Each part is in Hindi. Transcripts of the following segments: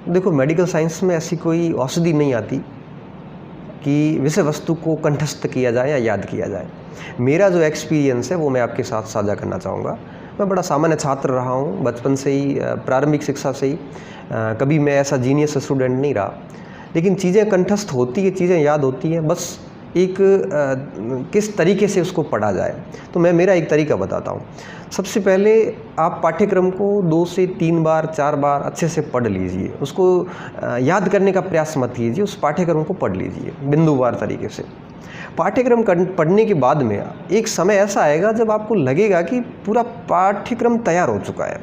देखो, मेडिकल साइंस में ऐसी कोई औषधि नहीं आती कि विषय वस्तु को कंठस्थ किया जाए या याद किया जाए। मेरा जो एक्सपीरियंस है वो मैं आपके साथ साझा करना चाहूँगा। मैं बड़ा सामान्य छात्र रहा हूँ बचपन से ही, प्रारंभिक शिक्षा से ही। कभी मैं ऐसा जीनियस स्टूडेंट नहीं रहा, लेकिन चीज़ें कंठस्थ होती है, चीज़ें याद होती हैं, बस एक किस तरीके से उसको पढ़ा जाए। तो मैं मेरा एक तरीका बताता हूँ। सबसे पहले आप पाठ्यक्रम को 2 से 3 बार 4 बार अच्छे से पढ़ लीजिए। उसको याद करने का प्रयास मत कीजिए, उस पाठ्यक्रम को पढ़ लीजिए बिंदुवार तरीके से। पाठ्यक्रम पढ़ने के बाद में एक समय ऐसा आएगा जब आपको लगेगा कि पूरा पाठ्यक्रम तैयार हो चुका है,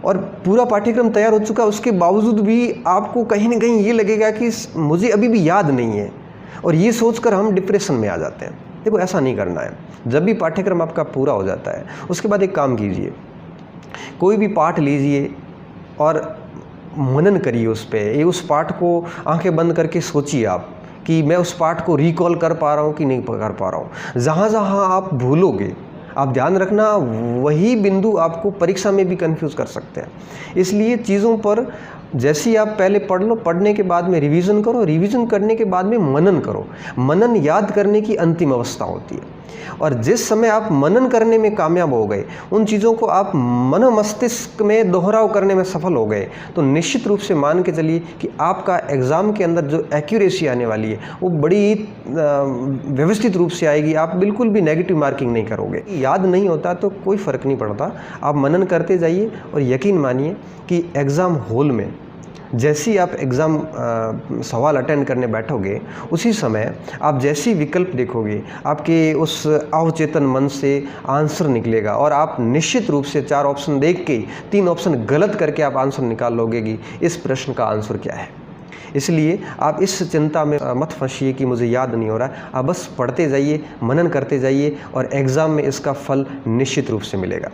और पूरा पाठ्यक्रम तैयार हो चुका है उसके बावजूद भी आपको कहीं न कहीं ये लगेगा कि मुझे अभी भी याद नहीं है, और ये सोचकर हम डिप्रेशन में आ जाते हैं। देखो, ऐसा नहीं करना है। जब भी पाठ्यक्रम आपका पूरा हो जाता है उसके बाद एक काम कीजिए, कोई भी पाठ लीजिए और मनन करिए उस पे। उस पाठ को आंखें बंद करके सोचिए आप कि मैं उस पाठ को रिकॉल कर पा रहा हूँ कि नहीं कर पा रहा हूँ। जहाँ जहाँ आप भूलोगे, आप ध्यान रखना, वही बिंदु आपको परीक्षा में भी कंफ्यूज कर सकते हैं। इसलिए चीज़ों पर जैसे ही आप पहले पढ़ लो, पढ़ने के बाद में रिवीजन करो, रिवीजन करने के बाद में मनन करो। मनन याद करने की अंतिम अवस्था होती है, और जिस समय आप मनन करने में कामयाब हो गए, उन चीज़ों को आप मन मस्तिष्क में दोहराव करने में सफल हो गए, तो निश्चित रूप से मान के चलिए कि आपका एग्ज़ाम के अंदर जो एक्यूरेसी आने वाली है वो बड़ी व्यवस्थित रूप से आएगी। आप बिल्कुल भी नेगेटिव मार्किंग नहीं करोगे। याद नहीं होता तो कोई फ़र्क नहीं पड़ता, आप मनन करते जाइए, और यकीन मानिए कि एग्ज़ाम हॉल में जैसे ही आप एग्ज़ाम सवाल अटेंड करने बैठोगे, उसी समय आप जैसी विकल्प देखोगे, आपके उस अवचेतन मन से आंसर निकलेगा, और आप निश्चित रूप से 4 ऑप्शन देख के 3 ऑप्शन गलत करके आप आंसर निकाल लोगे कि इस प्रश्न का आंसर क्या है। इसलिए आप इस चिंता में मत फंसिए कि मुझे याद नहीं हो रहा है। आप बस पढ़ते जाइए, मनन करते जाइए, और एग्ज़ाम में इसका फल निश्चित रूप से मिलेगा।